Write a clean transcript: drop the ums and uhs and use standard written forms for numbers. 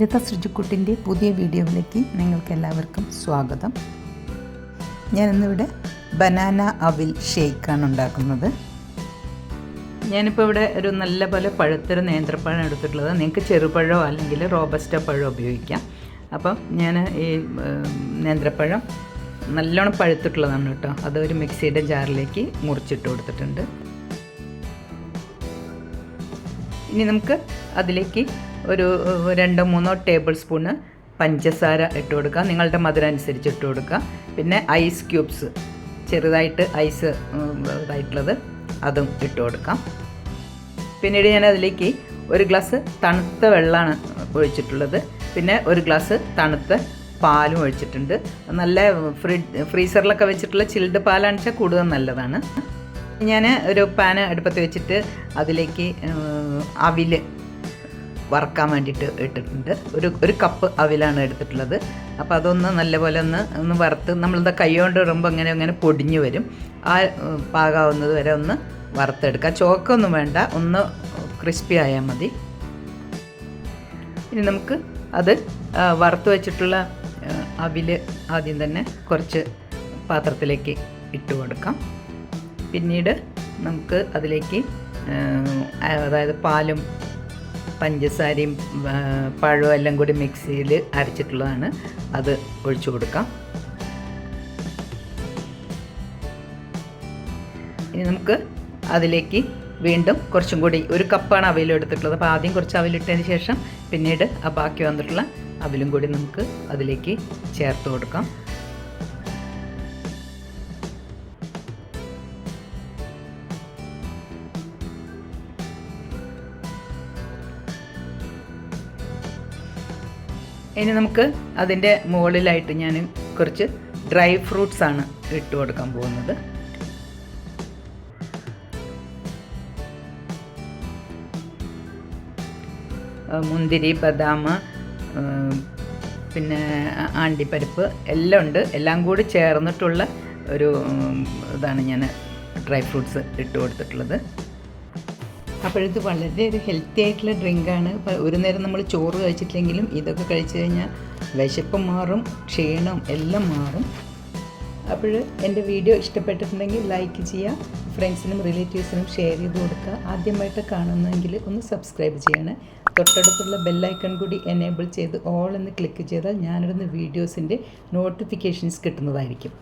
ലത ശ്രുചിക്കുട്ടിൻ്റെ പുതിയ വീഡിയോയിലേക്ക് നിങ്ങൾക്കെല്ലാവർക്കും സ്വാഗതം. ഞാനിന്നിവിടെ ബനാന അവിൽ ഷേക്കാണ് ഉണ്ടാക്കുന്നത്. ഞാനിപ്പോൾ ഇവിടെ ഒരു നല്ല പോലെ പഴുത്തൊരു നേന്ത്രപ്പഴം എടുത്തിട്ടുള്ളത്. നിങ്ങൾക്ക് ചെറുപഴമോ അല്ലെങ്കിൽ റോബസ്റ്റോ പഴമോ ഉപയോഗിക്കാം. അപ്പം ഞാൻ ഈ നേന്ത്രപ്പഴം നല്ലോണം പഴുത്തിട്ടുള്ളതാണ് കേട്ടോ. അതൊരു മിക്സിയുടെ ജാറിലേക്ക് മുറിച്ചിട്ട് കൊടുത്തിട്ടുണ്ട്. ഇനി നമുക്ക് അതിലേക്ക് ഒരു 2-3 ടേബിൾ സ്പൂണ് പഞ്ചസാര ഇട്ട് കൊടുക്കുക. നിങ്ങളുടെ മധുരം അനുസരിച്ച് ഇട്ട് കൊടുക്കുക. പിന്നെ ഐസ് ക്യൂബ്സ് ചെറുതായിട്ട് ഐസ് ഇതായിട്ടുള്ളത് അതും ഇട്ട് കൊടുക്കാം. പിന്നീട് ഞാൻ അതിലേക്ക് ഒരു ഗ്ലാസ് തണുത്ത വെള്ളമാണ് ഒഴിച്ചിട്ടുള്ളത്. പിന്നെ ഒരു ഗ്ലാസ് തണുത്ത പാലും ഒഴിച്ചിട്ടുണ്ട്. നല്ല ഫ്രീസറിലൊക്കെ വെച്ചിട്ടുള്ള ചിൽഡ് പാലാണെന്ന് വെച്ചാൽ കൂടുതൽ നല്ലതാണ്. ഞാൻ ഒരു പാന് അടുപ്പത്ത് വെച്ചിട്ട് അതിലേക്ക് അവിൽ വറക്കാൻ വേണ്ടിയിട്ട് ഇട്ടിട്ടുണ്ട്. ഒരു കപ്പ് അവിലാണ് എടുത്തിട്ടുള്ളത്. അപ്പോൾ അതൊന്ന് നല്ലപോലെ ഒന്ന് വറുത്ത് നമ്മളിത് കൈ കൊണ്ട് ഇടുമ്പോൾ അങ്ങനെ പൊടിഞ്ഞു വരും. ആ പാകാവുന്നത് വരെ ഒന്ന് വറുത്തെടുക്കുക. ചോക്കൊന്നും വേണ്ട, ഒന്ന് ക്രിസ്പി ആയാൽ മതി. ഇനി നമുക്ക് അത് വറുത്ത് വെച്ചിട്ടുള്ള അവിൽ ആദ്യം തന്നെ കുറച്ച് പാത്രത്തിലേക്ക് ഇട്ട് കൊടുക്കാം. പിന്നീട് നമുക്ക് അതിലേക്ക് അതായത് പാലും പഞ്ചസാരയും പഴവും എല്ലാം കൂടി മിക്സിയിൽ അരച്ചിട്ടുള്ളതാണ്, അത് ഒഴിച്ചു കൊടുക്കാം. ഇനി നമുക്ക് അതിലേക്ക് വീണ്ടും കുറച്ചും കൂടി ഒരു കപ്പാണ് അവിൽ എടുത്തിട്ടുള്ളത്. അപ്പോൾ ആദ്യം കുറച്ച് അവിലിട്ടതിന് ശേഷം പിന്നീട് ആ ബാക്കി വന്നിട്ടുള്ള അവിലും കൂടി നമുക്ക് അതിലേക്ക് ചേർത്ത് കൊടുക്കാം. ഇനി നമുക്ക് അതിൻ്റെ മുകളിലായിട്ട് ഞാൻ കുറച്ച് ഡ്രൈ ഫ്രൂട്ട്സാണ് ഇട്ട് കൊടുക്കാൻ പോകുന്നത്. മുന്തിരി, ബദാം, പിന്നെ ആണ്ടിപ്പരിപ്പ് എല്ലാം ഉണ്ട്. എല്ലാം കൂടി ചേർന്നിട്ടുള്ള ഒരു ഇതാണ് ഞാൻ ഡ്രൈ ഫ്രൂട്ട്സ് ഇട്ട് കൊടുത്തിട്ടുള്ളത്. അപ്പോഴിത് വളരെ ഒരു ഹെൽത്തി ആയിട്ടുള്ള ഡ്രിങ്കാണ്. ഒരു നേരം നമ്മൾ ചോറ് കഴിച്ചിട്ടില്ലെങ്കിലും ഇതൊക്കെ കഴിച്ചു കഴിഞ്ഞാൽ വിശപ്പ് മാറും, ക്ഷീണം എല്ലാം മാറും. അപ്പോൾ എൻ്റെ വീഡിയോ ഇഷ്ടപ്പെട്ടിട്ടുണ്ടെങ്കിൽ ലൈക്ക് ചെയ്യുക, ഫ്രണ്ട്സിനും റിലേറ്റീവ്സിനും ഷെയർ ചെയ്ത് കൊടുക്കുക. ആദ്യമായിട്ട് കാണുന്നതെങ്കിൽ ഒന്ന് സബ്സ്ക്രൈബ് ചെയ്യണേ. തൊട്ടടുത്തുള്ള ബെല്ലൈക്കൺ കൂടി എനേബിൾ ചെയ്ത് ഓൾ എന്ന് ക്ലിക്ക് ചെയ്താൽ ഞാനിടുന്ന വീഡിയോസിൻ്റെ നോട്ടിഫിക്കേഷൻസ് കിട്ടുന്നതായിരിക്കും.